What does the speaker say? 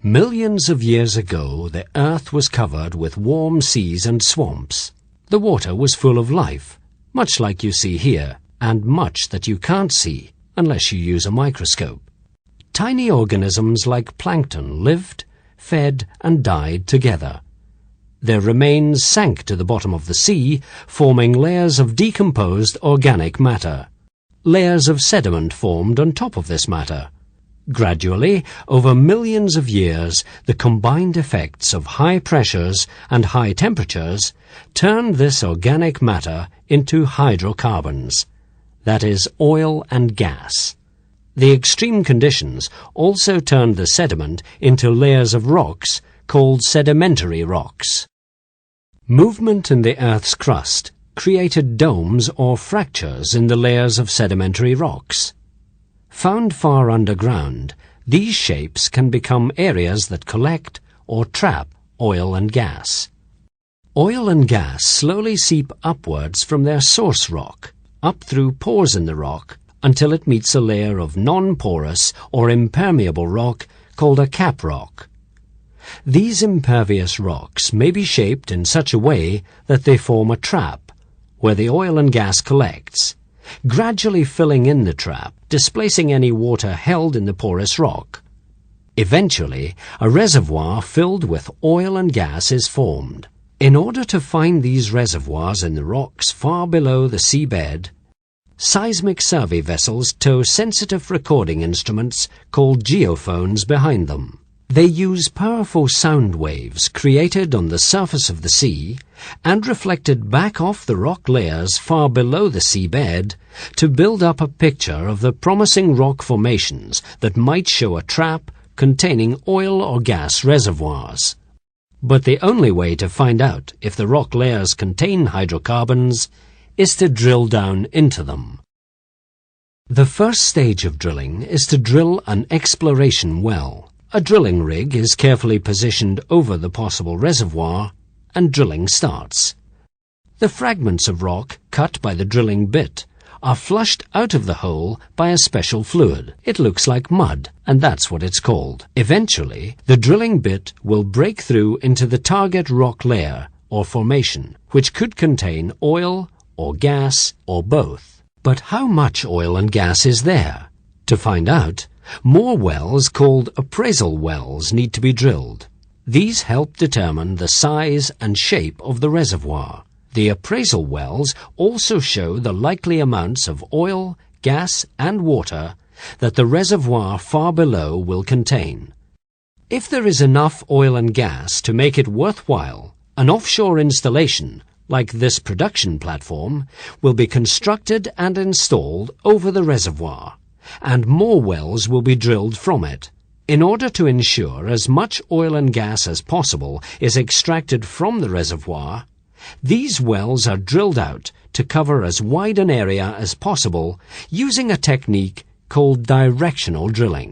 Millions of years ago, the earth was covered with warm seas and swamps. The water was full of life, much like you see here, and much that you can't see unless you use a microscope. Tiny organisms like plankton lived, fed, and died together. Their remains sank to the bottom of the sea, forming layers of decomposed organic matter. Layers of sediment formed on top of this matter. Gradually, over millions of years, the combined effects of high pressures and high temperatures turned this organic matter into hydrocarbons, that is, oil and gas. The extreme conditions also turned the sediment into layers of rocks called sedimentary rocks. Movement in the Earth's crust created domes or fractures in the layers of sedimentary rocks. Found far underground, these shapes can become areas that collect or trap oil and gas. Oil and gas slowly seep upwards from their source rock, up through pores in the rock, until it meets a layer of non-porous or impermeable rock called a cap rock. These impervious rocks may be shaped in such a way that they form a trap, where the oil and gas collects, gradually filling in the trap, displacing any water held in the porous rock. Eventually, a reservoir filled with oil and gas is formed. In order to find these reservoirs in the rocks far below the seabed, seismic survey vessels tow sensitive recording instruments called geophones behind them. They use powerful sound waves created on the surface of the sea and reflected back off the rock layers far below the seabed to build up a picture of the promising rock formations that might show a trap containing oil or gas reservoirs. But the only way to find out if the rock layers contain hydrocarbons is to drill down into them. The first stage of drilling is to drill an exploration well. A drilling rig is carefully positioned over the possible reservoir, and drilling starts. The fragments of rock cut by the drilling bit are flushed out of the hole by a special fluid. It looks like mud, and that's what it's called. Eventually, the drilling bit will break through into the target rock layer, or formation, which could contain oil or gas or both. But how much oil and gas is there? To find out, more wells called appraisal wells need to be drilled. These help determine the size and shape of the reservoir. The appraisal wells also show the likely amounts of oil, gas, and water that the reservoir far below will contain. If there is enough oil and gas to make it worthwhile, an offshore installation, like this production platform, will be constructed and installed over the reservoir, and more wells will be drilled from it. In order to ensure as much oil and gas as possible is extracted from the reservoir, these wells are drilled out to cover as wide an area as possible using a technique called directional drilling.